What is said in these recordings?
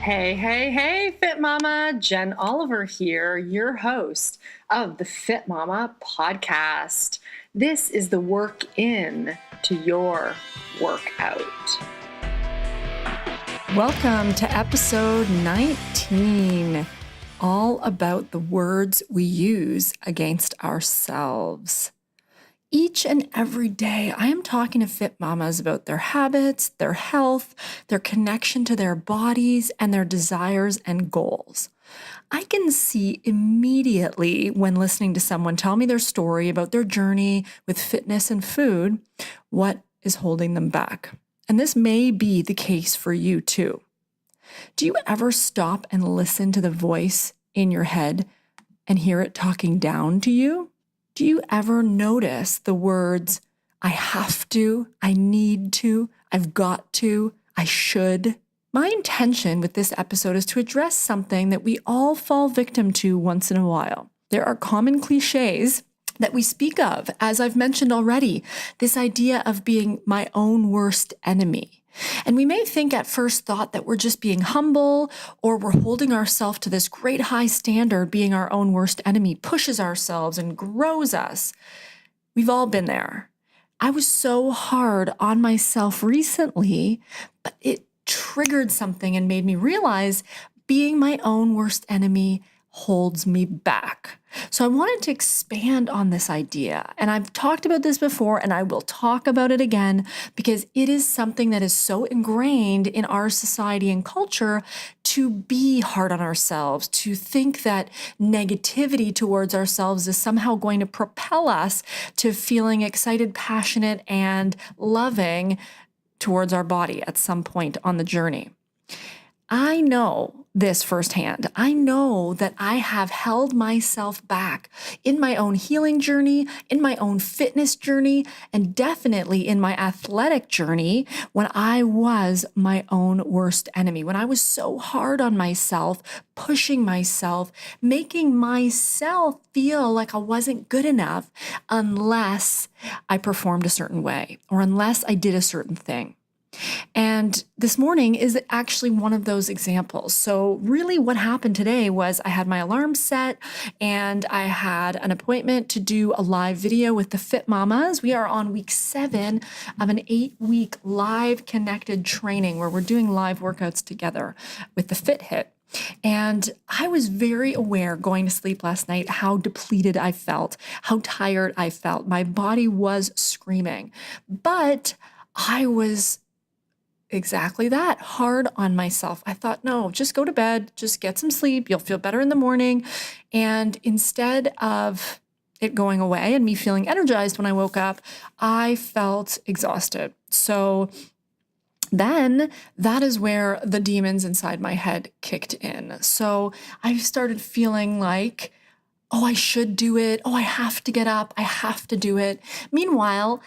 Hey, hey, hey, Fit Mama. Jen Oliver here, your host of the Fit Mama podcast. This is the work in to your workout. Welcome to episode 19, all about the words we use against ourselves. Each and every day, I am talking to fit mamas about their habits, their health, their connection to their bodies, and their desires and goals. I can see immediately when listening to someone tell me their story about their journey with fitness and food, what is holding them back. And this may be the case for you too. Do you ever stop and listen to the voice in your head and hear it talking down to you? Do you ever notice the words, I have to, I need to, I've got to, I should? My intention with this episode is to address something that we all fall victim to once in a while. There are common cliches that we speak of, as I've mentioned already, this idea of being my own worst enemy. And we may think at first thought that we're just being humble or we're holding ourselves to this great high standard. Being our own worst enemy pushes ourselves and grows us. We've all been there. I was so hard on myself recently, but it triggered something and made me realize being my own worst enemy holds me back. So I wanted to expand on this idea. And I've talked about this before, and I will talk about it again because it is something that is so ingrained in our society and culture to be hard on ourselves, to think that negativity towards ourselves is somehow going to propel us to feeling excited, passionate, and loving towards our body at some point on the journey. I know this firsthand. I know that I have held myself back in my own healing journey, in my own fitness journey, and definitely in my athletic journey when I was my own worst enemy, when I was so hard on myself, pushing myself, making myself feel like I wasn't good enough unless I performed a certain way or unless I did a certain thing. And this morning is actually one of those examples. So really what happened today was I had my alarm set and I had an appointment to do a live video with the Fit Mamas. We are on week 7 of an 8-week live connected training where we're doing live workouts together with the Fit Hit. And I was very aware going to sleep last night how depleted I felt, how tired I felt. My body was screaming, but I was exactly that, hard on myself. I thought, no, just go to bed, just get some sleep. You'll feel better in the morning. And instead of it going away and me feeling energized when I woke up, I felt exhausted. So then that is where the demons inside my head kicked in. So I started feeling like, oh, I should do it. Oh, I have to get up. I have to do it. Meanwhile,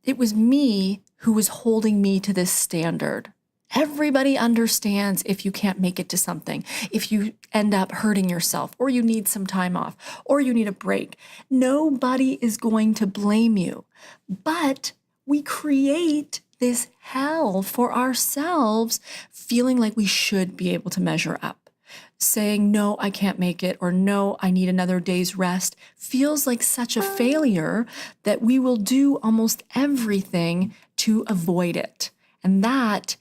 it was me who was holding me to this standard. Everybody understands if you can't make it to something, if you end up hurting yourself, or you need some time off, or you need a break. Nobody is going to blame you. But we create this hell for ourselves, feeling like we should be able to measure up. Saying, no, I can't make it, or no, I need another day's rest, feels like such a failure that we will do almost everything to avoid it. And that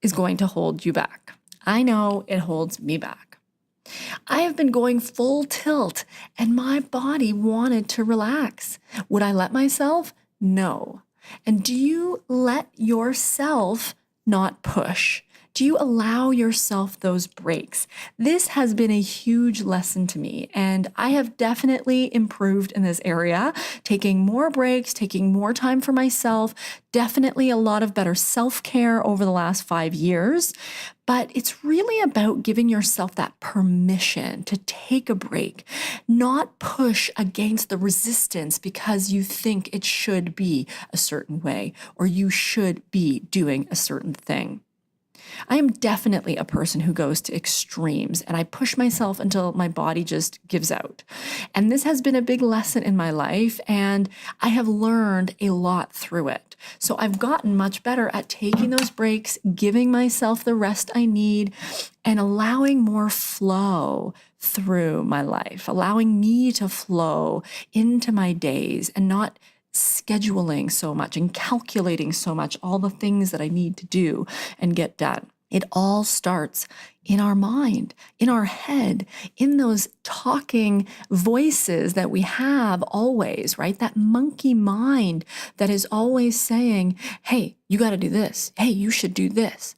is going to hold you back. I know it holds me back. I have been going full tilt and my body wanted to relax. Would I let myself? No. And do you let yourself not push? Do you allow yourself those breaks? This has been a huge lesson to me, and I have definitely improved in this area, taking more breaks, taking more time for myself, definitely a lot of better self-care over the last 5 years. But it's really about giving yourself that permission to take a break, not push against the resistance because you think it should be a certain way or you should be doing a certain thing. I am definitely a person who goes to extremes and I push myself until my body just gives out. And this has been a big lesson in my life, and I have learned a lot through it. So I've gotten much better at taking those breaks, giving myself the rest I need, and allowing more flow through my life, allowing me to flow into my days and not scheduling so much and calculating so much all the things that I need to do and get done. It all starts in our mind, in our head, in those talking voices that we have always, right? That monkey mind that is always saying, hey, you got to do this. Hey, you should do this.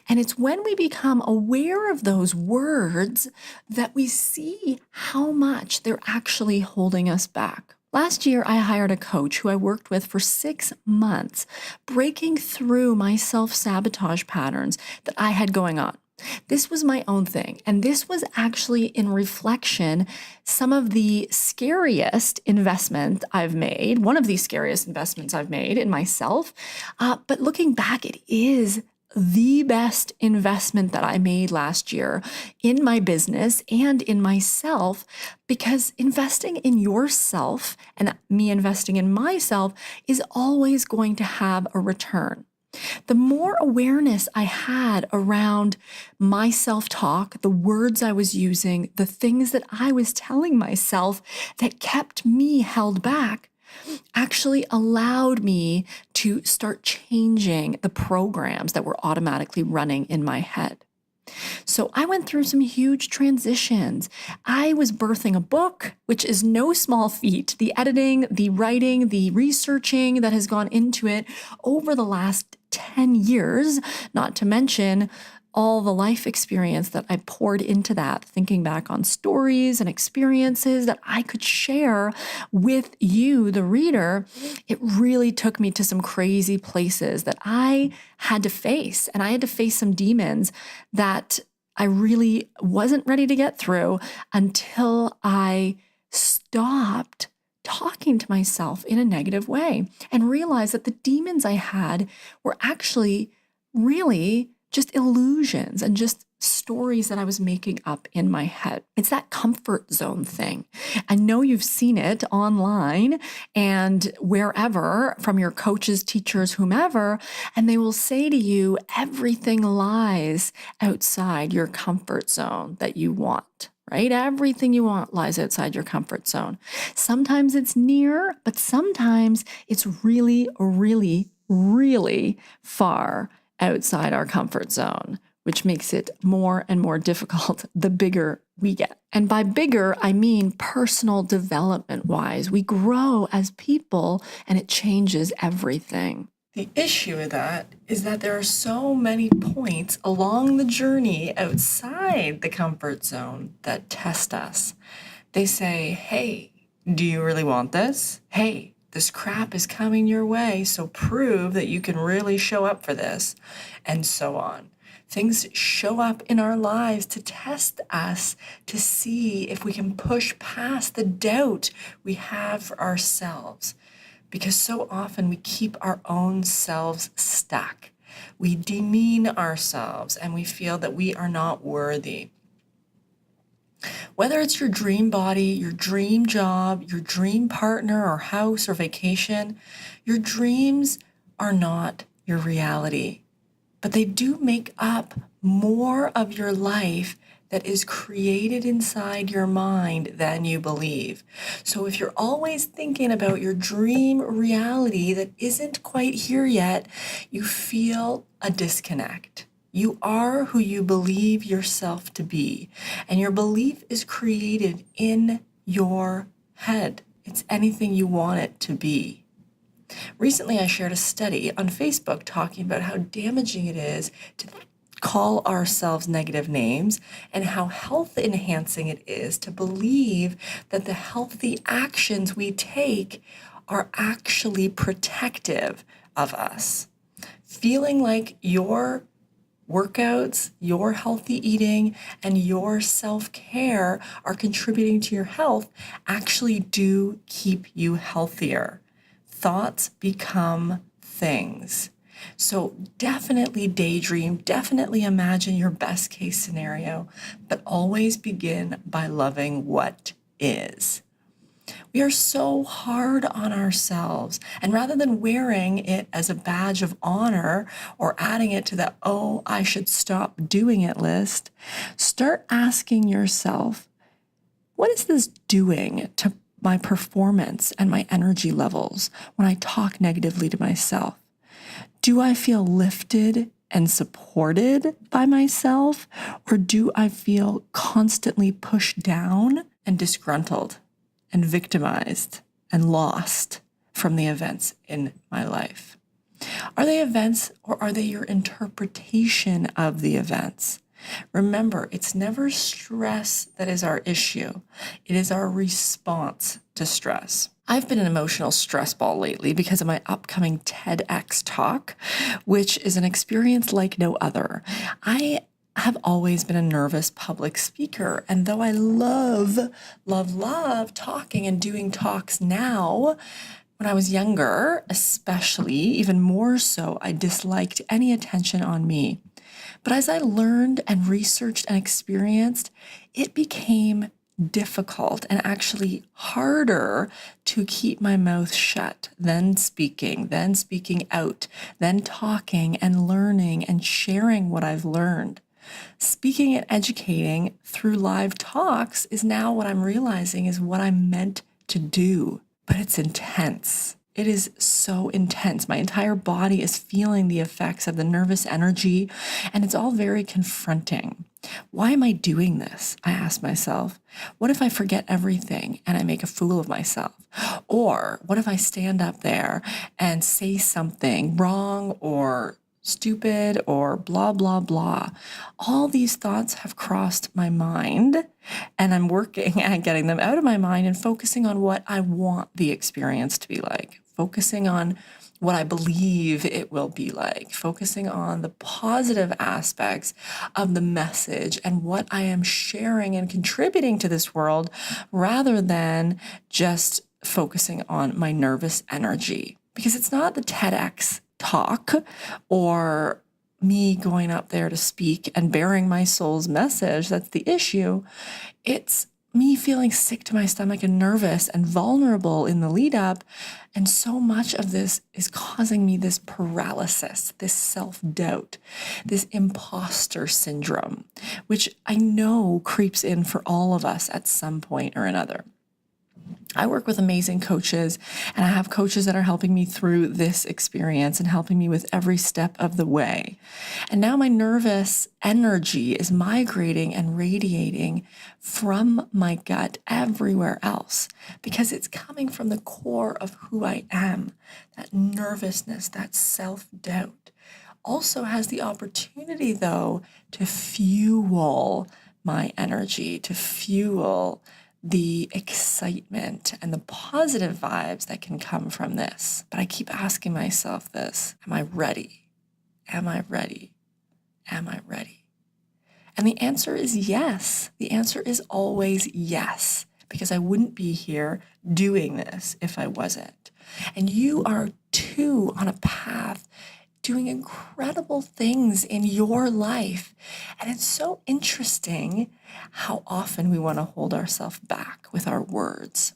And it's when we become aware of those words that we see how much they're actually holding us back. Last year, I hired a coach who I worked with for 6 months, breaking through my self-sabotage patterns that I had going on. This was my own thing. And this was actually, in reflection, some of the scariest investment I've made, one of the scariest investments I've made in myself. But looking back, it is the best investment that I made last year in my business and in myself, because investing in yourself and me investing in myself is always going to have a return. The more awareness I had around my self-talk, the words I was using, the things that I was telling myself that kept me held back, actually allowed me to start changing the programs that were automatically running in my head. So I went through some huge transitions. I was birthing a book, which is no small feat. The editing, the writing, the researching that has gone into it over the last 10 years, not to mention all the life experience that I poured into that, thinking back on stories and experiences that I could share with you, the reader. It really took me to some crazy places that I had to face. And I had to face some demons that I really wasn't ready to get through until I stopped talking to myself in a negative way and realized that the demons I had were actually really just illusions and just stories that I was making up in my head. It's that comfort zone thing. I know you've seen it online and wherever, from your coaches, teachers, whomever, and they will say to you, everything lies outside your comfort zone that you want. Right? Everything you want lies outside your comfort zone. Sometimes it's near, but sometimes it's really, really, really far outside our comfort zone, which makes it more and more difficult the bigger we get. And by bigger, I mean personal development wise. We grow as people and it changes everything. The issue with that is that there are so many points along the journey outside the comfort zone that test us. They say, hey, do you really want this? Hey, this crap is coming your way, so prove that you can really show up for this, and so on. Things show up in our lives to test us, to see if we can push past the doubt we have for ourselves. Because so often we keep our own selves stuck. We demean ourselves and we feel that we are not worthy. Whether it's your dream body, your dream job, your dream partner or house or vacation, your dreams are not your reality, but they do make up more of your life that is created inside your mind than you believe. So if you're always thinking about your dream reality that isn't quite here yet, you feel a disconnect. You are who you believe yourself to be, and your belief is created in your head. It's anything you want it to be. Recently, I shared a study on Facebook talking about how damaging it is to call ourselves negative names and how health enhancing it is to believe that the healthy actions we take are actually protective of us. Feeling like your workouts, your healthy eating, and your self-care are contributing to your health actually do keep you healthier. Thoughts become things. So definitely daydream, definitely imagine your best case scenario, but always begin by loving what is. We are so hard on ourselves. And rather than wearing it as a badge of honor or adding it to the, oh, I should stop doing it list, start asking yourself, what is this doing to my performance and my energy levels when I talk negatively to myself? Do I feel lifted and supported by myself, or do I feel constantly pushed down and disgruntled and victimized and lost from the events in my life? Are they events, or are they your interpretation of the events? Remember, it's never stress that is our issue. It is our response to stress. I've been an emotional stress ball lately because of my upcoming TEDx talk, which is an experience like no other. I have always been a nervous public speaker, and though I love talking and doing talks now, when I was younger, especially, even more so, I disliked any attention on me. But as I learned and researched and experienced, it became difficult and actually harder to keep my mouth shut than speaking out, then talking and learning and sharing what I've learned. Speaking and educating through live talks is now what I'm realizing is what I'm meant to do. But it's intense. It is so intense. My entire body is feeling the effects of the nervous energy, and it's all very confronting. Why am I doing this? I ask myself. What if I forget everything and I make a fool of myself? Or what if I stand up there and say something wrong or stupid or blah, blah, blah? All these thoughts have crossed my mind, and I'm working at getting them out of my mind and focusing on what I want the experience to be like, focusing on what I believe it will be like, focusing on the positive aspects of the message and what I am sharing and contributing to this world, rather than just focusing on my nervous energy. Because it's not the TEDx talk or me going up there to speak and bearing my soul's message that's the issue. It's me feeling sick to my stomach and nervous and vulnerable in the lead up. And so much of this is causing me this paralysis, this self-doubt, this imposter syndrome, which I know creeps in for all of us at some point or another. I work with amazing coaches, and I have coaches that are helping me through this experience and helping me with every step of the way. And now my nervous energy is migrating and radiating from my gut everywhere else because it's coming from the core of who I am. That nervousness, that self-doubt also has the opportunity, though, to fuel my energy, to fuel the excitement and the positive vibes that can come from this. But I keep asking myself this, am I ready? Am I ready? Am I ready? And the answer is yes. The answer is always yes, because I wouldn't be here doing this if I wasn't. And you are too on a path doing incredible things in your life. And it's so interesting how often we want to hold ourselves back with our words.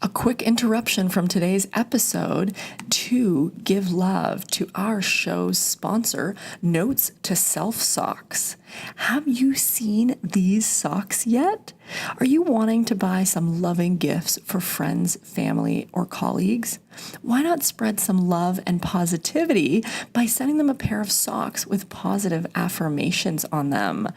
A quick interruption from today's episode to give love to our show's sponsor, Notes to Self Socks. Have you seen these socks yet? Are you wanting to buy some loving gifts for friends, family, or colleagues? Why not spread some love and positivity by sending them a pair of socks with positive affirmations on them?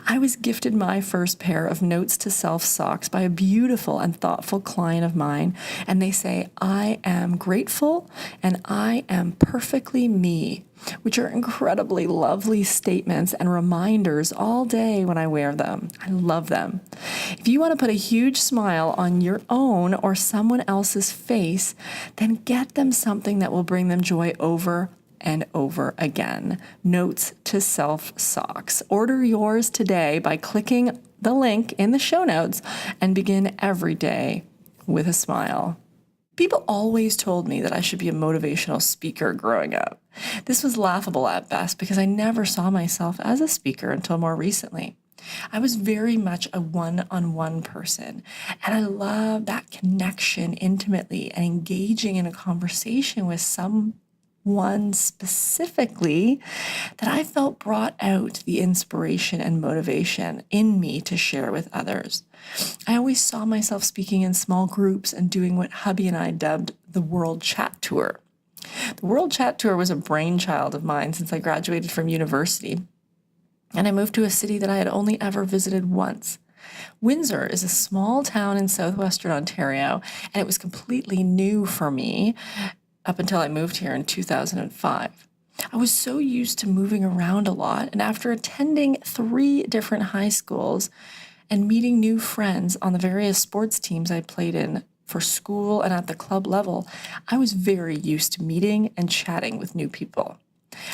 I was gifted my first pair of Notes to Self socks by a beautiful and thoughtful client of mine, and they say, I am grateful and I am perfectly me, which are incredibly lovely statements and reminders all day when I wear them. I love them. If you want to put a huge smile on your own or someone else's face, then get them something that will bring them joy over and over again. Notes to Self socks. Order yours today by clicking the link in the show notes and begin every day with a smile. People always told me that I should be a motivational speaker growing up. This was laughable at best because I never saw myself as a speaker until more recently. I was very much a one-on-one person, and I love that connection intimately and engaging in a conversation with someone specifically that I felt brought out the inspiration and motivation in me to share with others. I always saw myself speaking in small groups and doing what hubby and I dubbed the World Chat Tour. The World Chat Tour was a brainchild of mine since I graduated from university, and I moved to a city that I had only ever visited once. Windsor is a small town in southwestern Ontario, and it was completely new for me up until I moved here in 2005. I was so used to moving around a lot, and after attending 3 different high schools and meeting new friends on the various sports teams I played in for school and at the club level, I was very used to meeting and chatting with new people.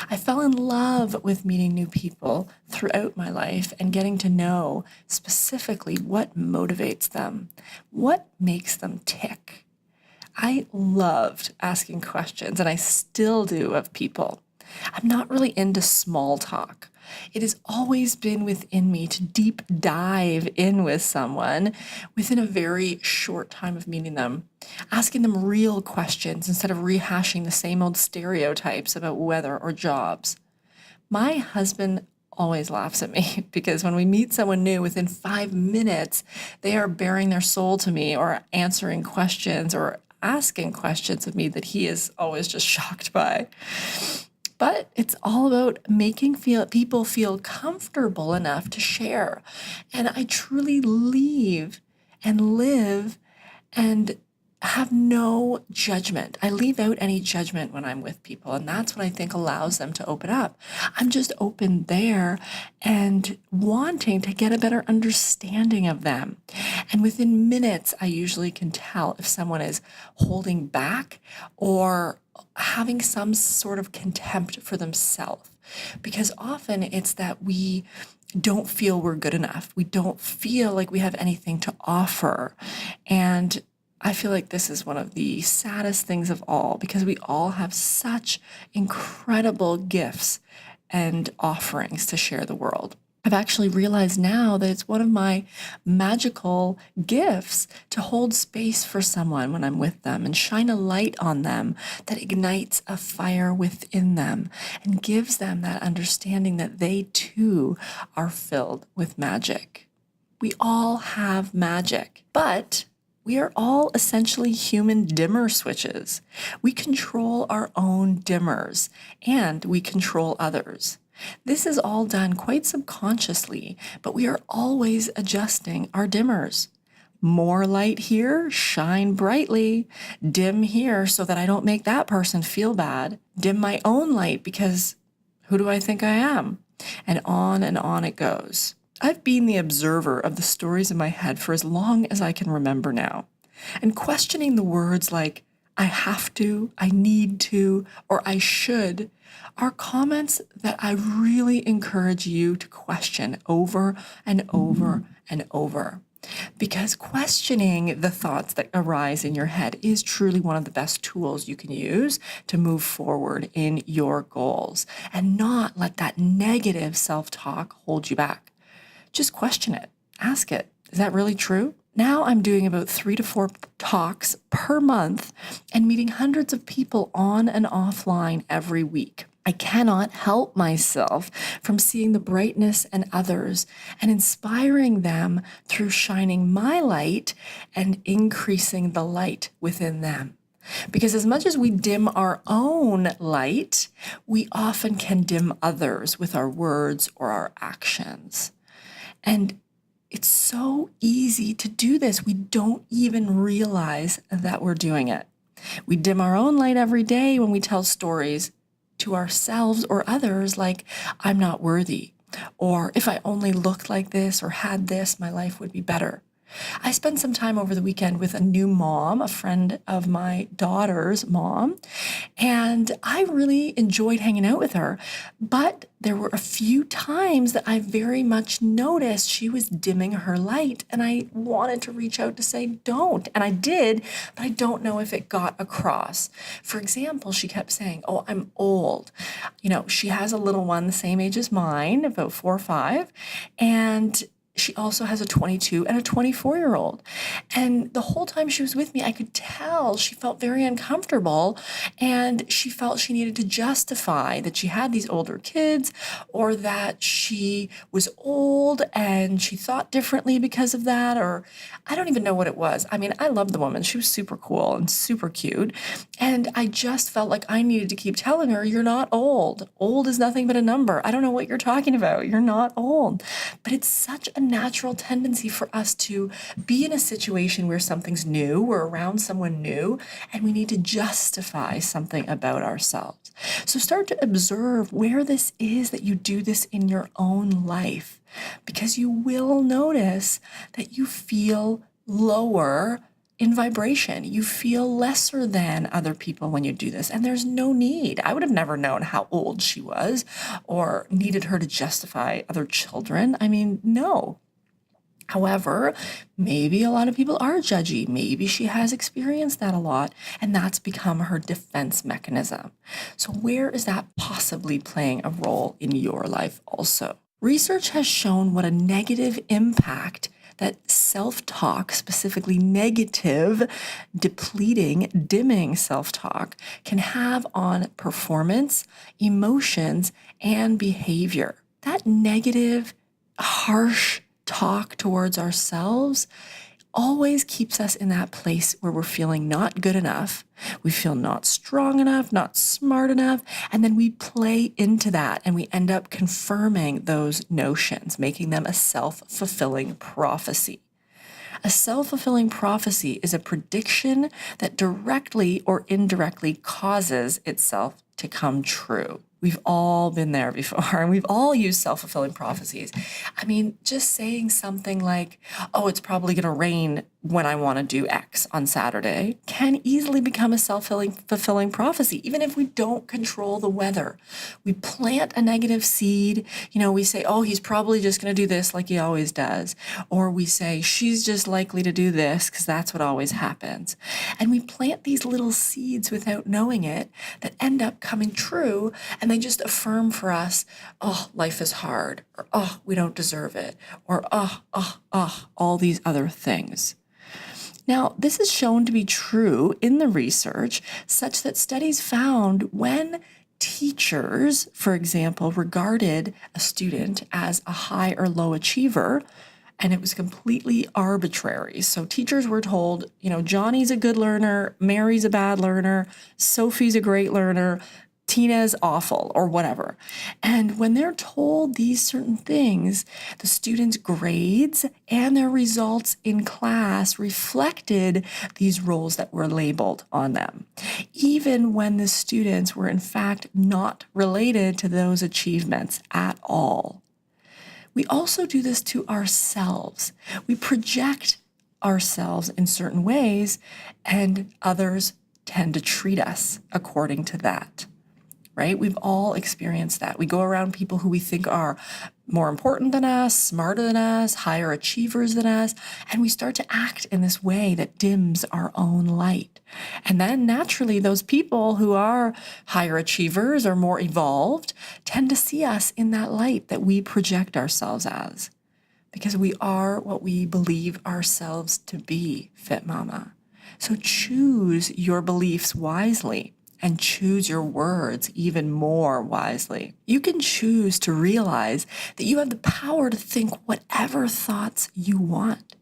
I fell in love with meeting new people throughout my life and getting to know specifically what motivates them, what makes them tick. I loved asking questions, and I still do, of people. I'm not really into small talk. It has always been within me to deep dive in with someone within a very short time of meeting them, asking them real questions instead of rehashing the same old stereotypes about weather or jobs. My husband always laughs at me because when we meet someone new, within 5 minutes, they are bearing their soul to me or answering questions or asking questions of me that he is always just shocked by. But it's all about making people feel comfortable enough to share. And I truly leave and live and have no judgment. I leave out any judgment when I'm with people, and that's what I think allows them to open up. I'm just open there and wanting to get a better understanding of them. And within minutes, I usually can tell if someone is holding back or having some sort of contempt for themselves. Because often it's that we don't feel we're good enough. We don't feel like we have anything to offer. And I feel like this is one of the saddest things of all because we all have such incredible gifts and offerings to share the world. I've actually realized now that it's one of my magical gifts to hold space for someone when I'm with them and shine a light on them that ignites a fire within them and gives them that understanding that they too are filled with magic. We all have magic, but we are all essentially human dimmer switches. We control our own dimmers and we control others. This is all done quite subconsciously, but we are always adjusting our dimmers. More light here, shine brightly. Dim here so that I don't make that person feel bad. Dim my own light because who do I think I am? And on it goes. I've been the observer of the stories in my head for as long as I can remember now. And questioning the words like, I have to, I need to, or I should, are comments that I really encourage you to question over and over and over. Because questioning the thoughts that arise in your head is truly one of the best tools you can use to move forward in your goals and not let that negative self-talk hold you back. Just question it. Ask it. Is that really true? Now I'm doing about 3 to 4 talks per month and meeting hundreds of people on and offline every week. I cannot help myself from seeing the brightness in others and inspiring them through shining my light and increasing the light within them. Because as much as we dim our own light, we often can dim others with our words or our actions. And it's so easy to do this. We don't even realize that we're doing it. We dim our own light every day when we tell stories to ourselves or others like, I'm not worthy, or if I only looked like this or had this, my life would be better. I spent some time over the weekend with a new mom, a friend of my daughter's mom, and I really enjoyed hanging out with her. But there were a few times that I very much noticed she was dimming her light, and I wanted to reach out to say, don't. And I did, but I don't know if it got across. For example, she kept saying, oh, I'm old. She has a little one the same age as mine, about 4 or 5, and she also has a 22 and a 24-year-old. And the whole time she was with me, I could tell she felt very uncomfortable, and she felt she needed to justify that she had these older kids, or that she was old and she thought differently because of that, or I don't even know what it was. I mean, I love the woman. She was super cool and super cute. And I just felt like I needed to keep telling her, you're not old. Old is nothing but a number. I don't know what you're talking about. You're not old. But it's such a natural tendency for us to be in a situation where something's new, we're around someone new, and we need to justify something about ourselves. So start to observe where this is that you do this in your own life, because you will notice that you feel lower in vibration. You feel lesser than other people when you do this, and there's no need. I would have never known how old she was or needed her to justify other children. I mean, no. However, maybe a lot of people are judgy. Maybe she has experienced that a lot, and that's become her defense mechanism. So where is that possibly playing a role in your life also? Research has shown what a negative impact that self-talk, specifically negative, depleting, dimming self-talk, can have on performance, emotions, and behavior. That negative, harsh talk towards ourselves always keeps us in that place where we're feeling not good enough. We feel not strong enough, not smart enough, and then we play into that and we end up confirming those notions, making them a self-fulfilling prophecy. A self-fulfilling prophecy is a prediction that directly or indirectly causes itself to come true. We've all been there before, and we've all used self-fulfilling prophecies. I mean, just saying something like, oh, it's probably going to rain when I want to do X on Saturday can easily become a self-fulfilling prophecy, even if we don't control the weather. We plant a negative seed. We say, oh, he's probably just going to do this like he always does. Or we say, she's just likely to do this because that's what always happens. And we plant these little seeds without knowing it that end up coming true, and they just affirm for us, oh, life is hard, or oh, we don't deserve it, or all these other things. Now, this is shown to be true in the research, such that studies found when teachers, for example, regarded a student as a high or low achiever, and it was completely arbitrary. So teachers were told, Johnny's a good learner, Mary's a bad learner, Sophie's a great learner, Tina's awful, or whatever. And when they're told these certain things, the students' grades and their results in class reflected these roles that were labeled on them, even when the students were in fact not related to those achievements at all. We also do this to ourselves. We project ourselves in certain ways, and others tend to treat us according to that. Right? We've all experienced that. We go around people who we think are more important than us, smarter than us, higher achievers than us, and we start to act in this way that dims our own light. And then naturally, those people who are higher achievers or more evolved tend to see us in that light that we project ourselves as, because we are what we believe ourselves to be, Fit Mama. So choose your beliefs wisely. And choose your words even more wisely. You can choose to realize that you have the power to think whatever thoughts you want.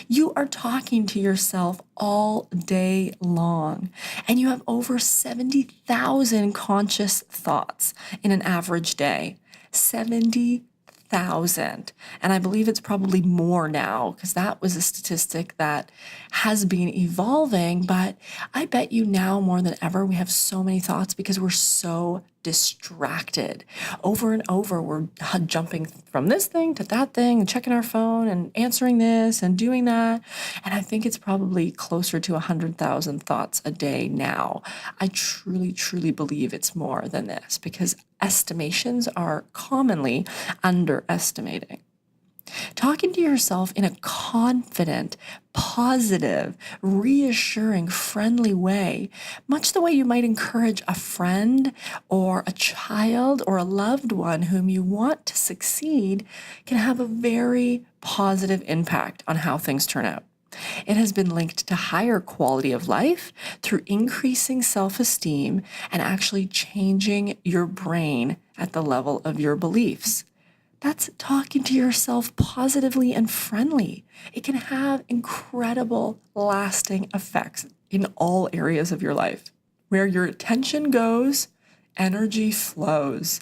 You are talking to yourself all day long, and you have over 70,000 conscious thoughts in an average day. 70,000. And I believe it's probably more now, because that was a statistic that has been evolving. But I bet you now more than ever, we have so many thoughts because we're so distracted. Over and over, we're jumping from this thing to that thing and checking our phone and answering this and doing that. And I think it's probably closer to 100,000 thoughts a day now. I truly, truly believe it's more than this because estimations are commonly underestimating. Talking to yourself in a confident, positive, reassuring, friendly way, much the way you might encourage a friend or a child or a loved one whom you want to succeed, can have a very positive impact on how things turn out. It has been linked to higher quality of life through increasing self-esteem and actually changing your brain at the level of your beliefs. That's talking to yourself positively and friendly. It can have incredible, lasting effects in all areas of your life. Where your attention goes, energy flows.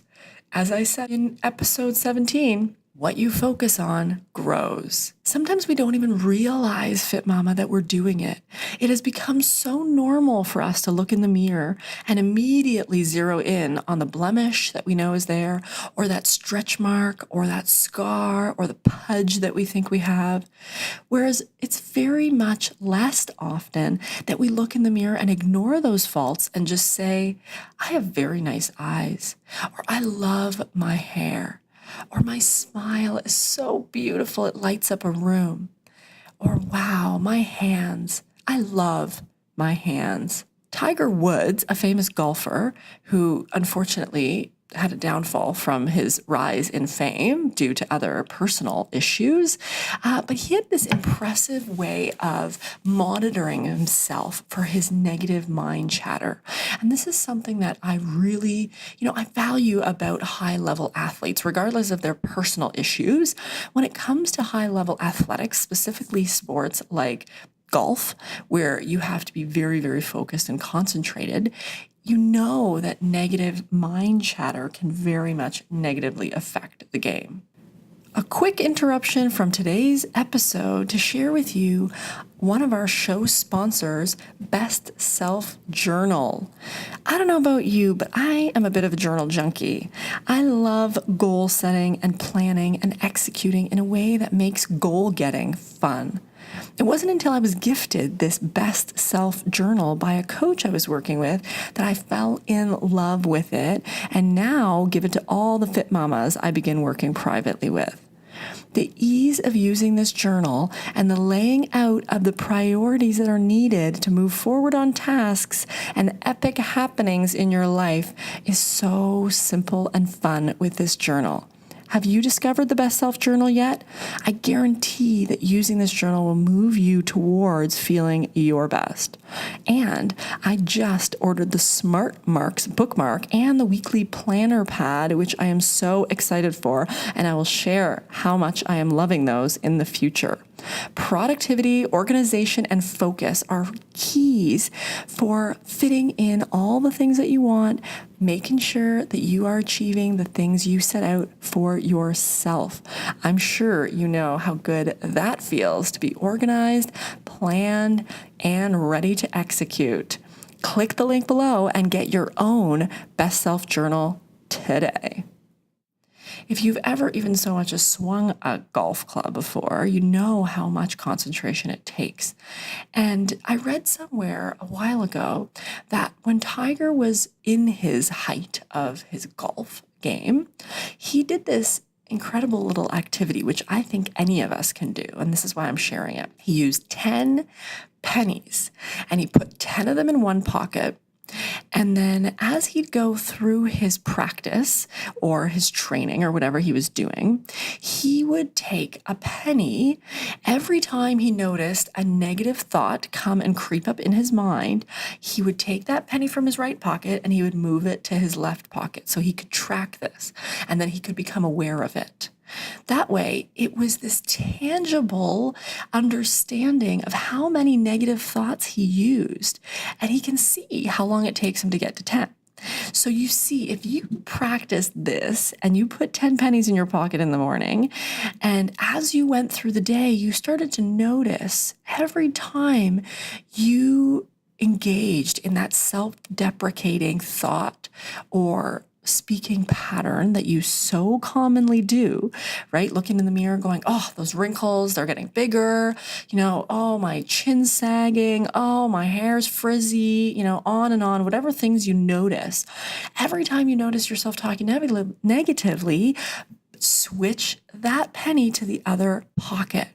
As I said in episode 17, what you focus on grows. Sometimes we don't even realize, Fit Mama, that we're doing it. It has become so normal for us to look in the mirror and immediately zero in on the blemish that we know is there, or that stretch mark, or that scar, or the pudge that we think we have. Whereas it's very much less often that we look in the mirror and ignore those faults and just say, I have very nice eyes, or I love my hair, or my smile is so beautiful it lights up a room, or wow, my hands, I love my hands. Tiger Woods, a famous golfer who unfortunately had a downfall from his rise in fame due to other personal issues, but he had this impressive way of monitoring himself for his negative mind chatter. And this is something that I really, I value about high-level athletes, regardless of their personal issues. When it comes to high-level athletics, specifically sports like golf, where you have to be very, very focused and concentrated, you know that negative mind chatter can very much negatively affect the game. A quick interruption from today's episode to share with you one of our show sponsors, Best Self Journal. I don't know about you, but I am a bit of a journal junkie. I love goal setting and planning and executing in a way that makes goal getting fun. It wasn't until I was gifted this Best Self Journal by a coach I was working with that I fell in love with it and now give it to all the Fit Mamas I begin working privately with. The ease of using this journal and the laying out of the priorities that are needed to move forward on tasks and epic happenings in your life is so simple and fun with this journal. Have you discovered the Best Self Journal yet? I guarantee that using this journal will move you towards feeling your best. And I just ordered the Smart Marks bookmark and the weekly planner pad, which I am so excited for, and I will share how much I am loving those in the future. Productivity, organization, and focus are keys for fitting in all the things that you want, making sure that you are achieving the things you set out for yourself. I'm sure you know how good that feels to be organized, planned, and ready to execute. Click the link below and get your own Best Self Journal today. If you've ever even so much as swung a golf club before, you know how much concentration it takes. And I read somewhere a while ago that when Tiger was in his height of his golf game, he did this incredible little activity, which I think any of us can do. And this is why I'm sharing it. He used 10 pennies and he put 10 of them in one pocket. And then as he'd go through his practice or his training or whatever he was doing, he would take a penny every time he noticed a negative thought come and creep up in his mind. He would take that penny from his right pocket and he would move it to his left pocket so he could track this and then he could become aware of it. That way, it was this tangible understanding of how many negative thoughts he used, and he can see how long it takes him to get to 10. So you see, if you practice this and you put 10 pennies in your pocket in the morning, and as you went through the day, you started to notice every time you engaged in that self-deprecating thought or speaking pattern that you so commonly do, right? Looking in the mirror going, oh, those wrinkles, they're getting bigger, oh, my chin's sagging, oh, my hair's frizzy, on and on, whatever things you notice. Every time you notice yourself talking negatively, switch that penny to the other pocket.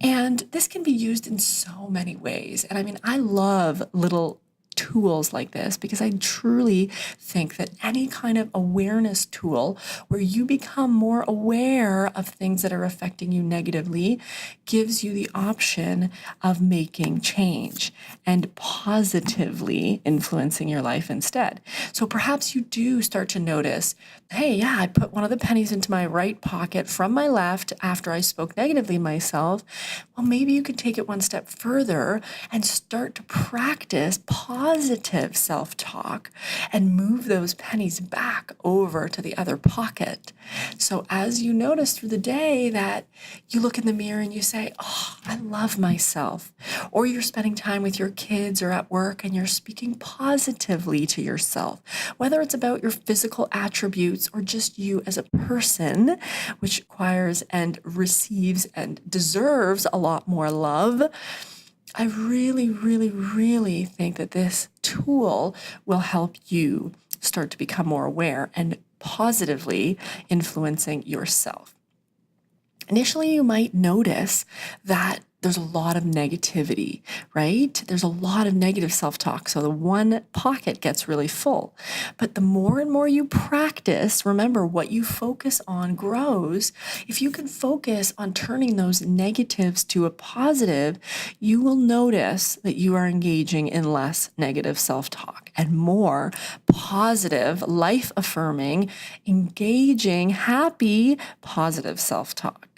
And this can be used in so many ways. And I mean, I love little tools like this because I truly think that any kind of awareness tool where you become more aware of things that are affecting you negatively gives you the option of making change and positively influencing your life instead. So perhaps you do start to notice, hey, yeah, I put one of the pennies into my right pocket from my left after I spoke negatively myself. Well, maybe you could take it one step further and start to practice positive self-talk and move those pennies back over to the other pocket. So as you notice through the day that you look in the mirror and you say, oh, I love myself, or you're spending time with your kids or at work and you're speaking positively to yourself, whether it's about your physical attributes or just you as a person, which acquires and receives and deserves a lot more love. I really, really, really think that this tool will help you start to become more aware and positively influencing yourself. Initially, you might notice that there's a lot of negativity, right? There's a lot of negative self-talk. So the one pocket gets really full. But the more and more you practice, remember, what you focus on grows. If you can focus on turning those negatives to a positive, you will notice that you are engaging in less negative self-talk and more positive, life-affirming, engaging, happy, positive self-talk.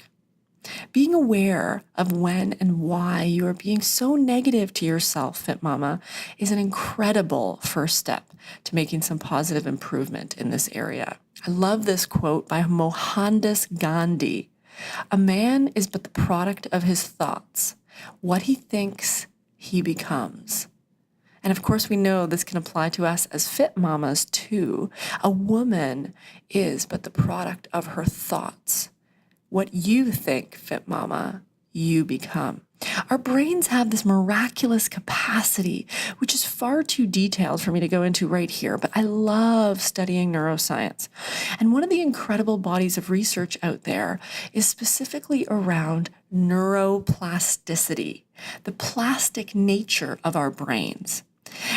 Being aware of when and why you are being so negative to yourself, Fit Mama, is an incredible first step to making some positive improvement in this area. I love this quote by Mohandas Gandhi. A man is but the product of his thoughts. What he thinks, he becomes. And of course, we know this can apply to us as Fit Mamas too. A woman is but the product of her thoughts. What you think, Fit Mama, you become. Our brains have this miraculous capacity, which is far too detailed for me to go into right here, but I love studying neuroscience. And one of the incredible bodies of research out there is specifically around neuroplasticity, the plastic nature of our brains.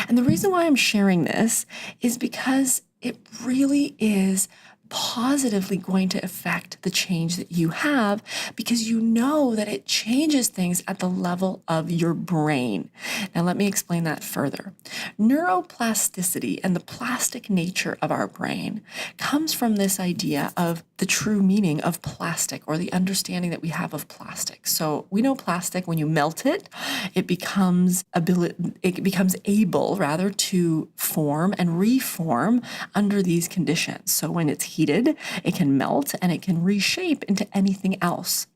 And the reason why I'm sharing this is because it really is positively going to affect the change that you have because you know that it changes things at the level of your brain. Now, let me explain that further. Neuroplasticity and the plastic nature of our brain comes from this idea of the true meaning of plastic, or the understanding that we have of plastic. So we know plastic, when you melt it, it becomes able to form and reform under these conditions. So when it's heated, it can melt and it can reshape into anything else.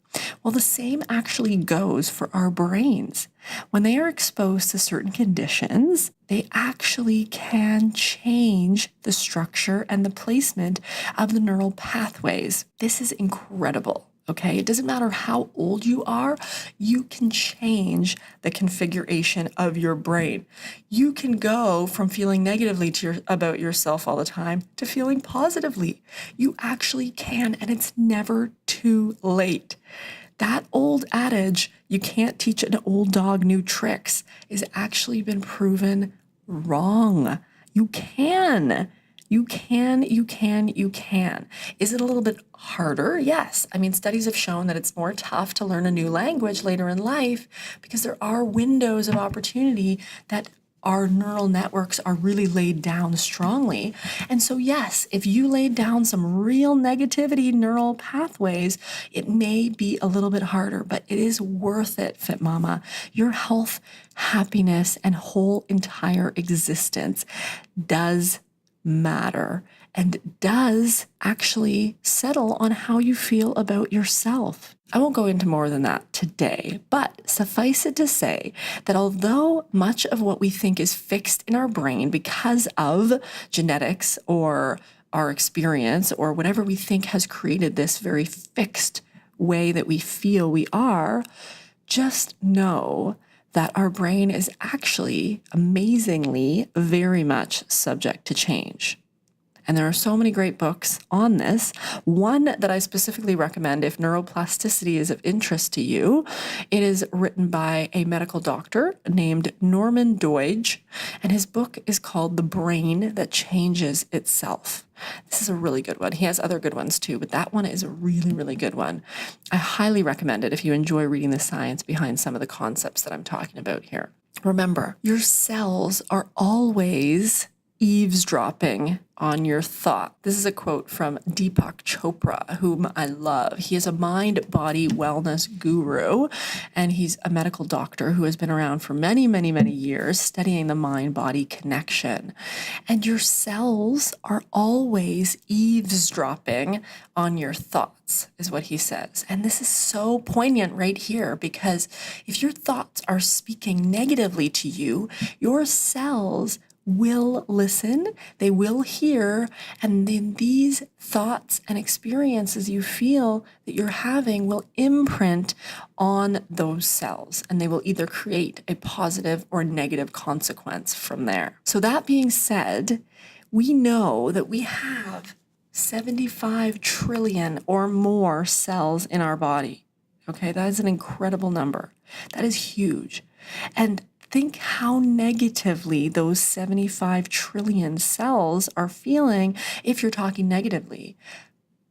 Well, the same actually goes for our brains. When they are exposed to certain conditions, they actually can change the structure and the placement of the neural pathways. This is incredible. Okay, it doesn't matter how old you are, you can change the configuration of your brain. You can go from feeling negatively about yourself all the time to feeling positively. You actually can, and it's never too late. That old adage, you can't teach an old dog new tricks, has actually been proven wrong. You can. You can. Is it a little bit harder? Yes. I mean, studies have shown that it's more tough to learn a new language later in life because there are windows of opportunity that our neural networks are really laid down strongly. And so, yes, if you laid down some real negativity neural pathways, it may be a little bit harder, but it is worth it, Fit Mama. Your health, happiness, and whole entire existence does matter and does actually settle on how you feel about yourself. I won't go into more than that today, but suffice it to say that although much of what we think is fixed in our brain because of genetics or our experience or whatever we think has created this very fixed way that we feel we are, just know that our brain is actually amazingly very much subject to change. And there are so many great books on this. One that I specifically recommend if neuroplasticity is of interest to you, it is written by a medical doctor named Norman Doidge, and his book is called The Brain That Changes Itself. This is a really good one. He has other good ones too, but that one is a really, really good one. I highly recommend it if you enjoy reading the science behind some of the concepts that I'm talking about here. Remember, your cells are always eavesdropping on your thought. This is a quote from Deepak Chopra, whom I love. He is a mind-body wellness guru, and he's a medical doctor who has been around for many, many, many years studying the mind-body connection. And your cells are always eavesdropping on your thoughts, is what he says. And this is so poignant right here, because if your thoughts are speaking negatively to you, your cells will listen, they will hear, and then these thoughts and experiences you feel that you're having will imprint on those cells, and they will either create a positive or negative consequence from there. So that being said, we know that we have 75 trillion or more cells in our body. Okay, that is an incredible number. That is huge. And think how negatively those 75 trillion cells are feeling if you're talking negatively.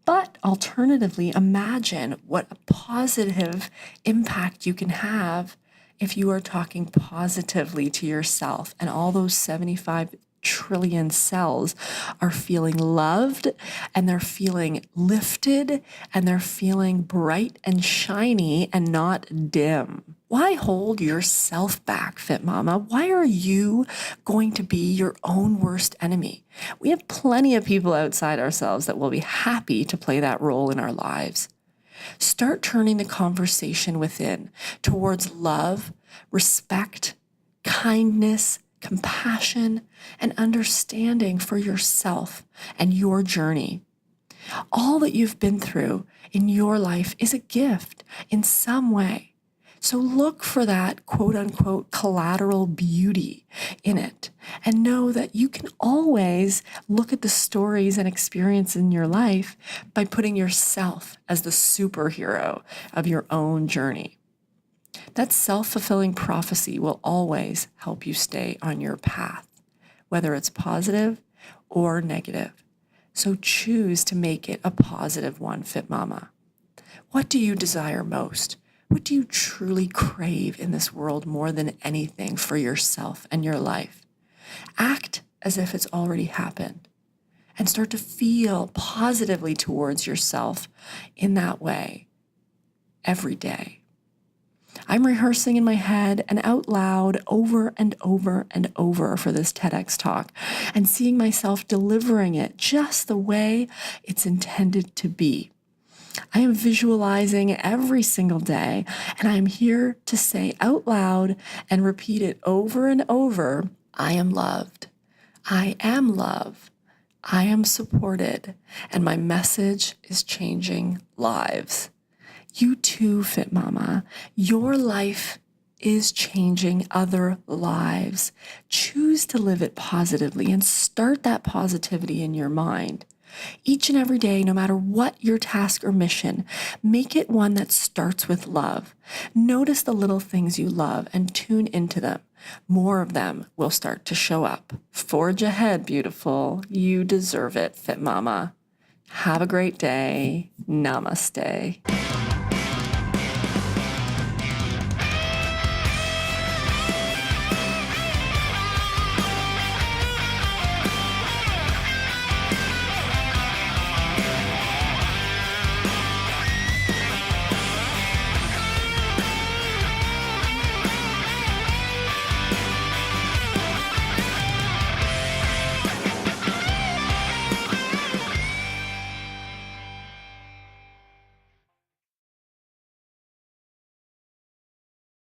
But alternatively, imagine what a positive impact you can have if you are talking positively to yourself, and all those 75 trillion cells are feeling loved, and they're feeling lifted, and they're feeling bright and shiny and not dim. Why hold yourself back, Fit Mama? Why are you going to be your own worst enemy? We have plenty of people outside ourselves that will be happy to play that role in our lives. Start turning the conversation within towards love, respect, kindness, compassion, and understanding for yourself and your journey. All that you've been through in your life is a gift in some way. So look for that quote unquote collateral beauty in it, and know that you can always look at the stories and experiences in your life by putting yourself as the superhero of your own journey. That self-fulfilling prophecy will always help you stay on your path, whether it's positive or negative. So choose to make it a positive one, Fit Mama. What do you desire most? What do you truly crave in this world more than anything for yourself and your life? Act as if it's already happened, and start to feel positively towards yourself in that way every day. I'm rehearsing in my head and out loud over and over and over for this TEDx talk, and seeing myself delivering it just the way it's intended to be. I am visualizing every single day, and I am here to say out loud and repeat it over and over, I am loved. I am love. I am supported, and my message is changing lives. You too, Fit Mama. Your life is changing other lives. Choose to live it positively and start that positivity in your mind. Each and every day, no matter what your task or mission, make it one that starts with love. Notice the little things you love and tune into them. More of them will start to show up. Forge ahead, beautiful. You deserve it, Fit Mama. Have a great day. Namaste.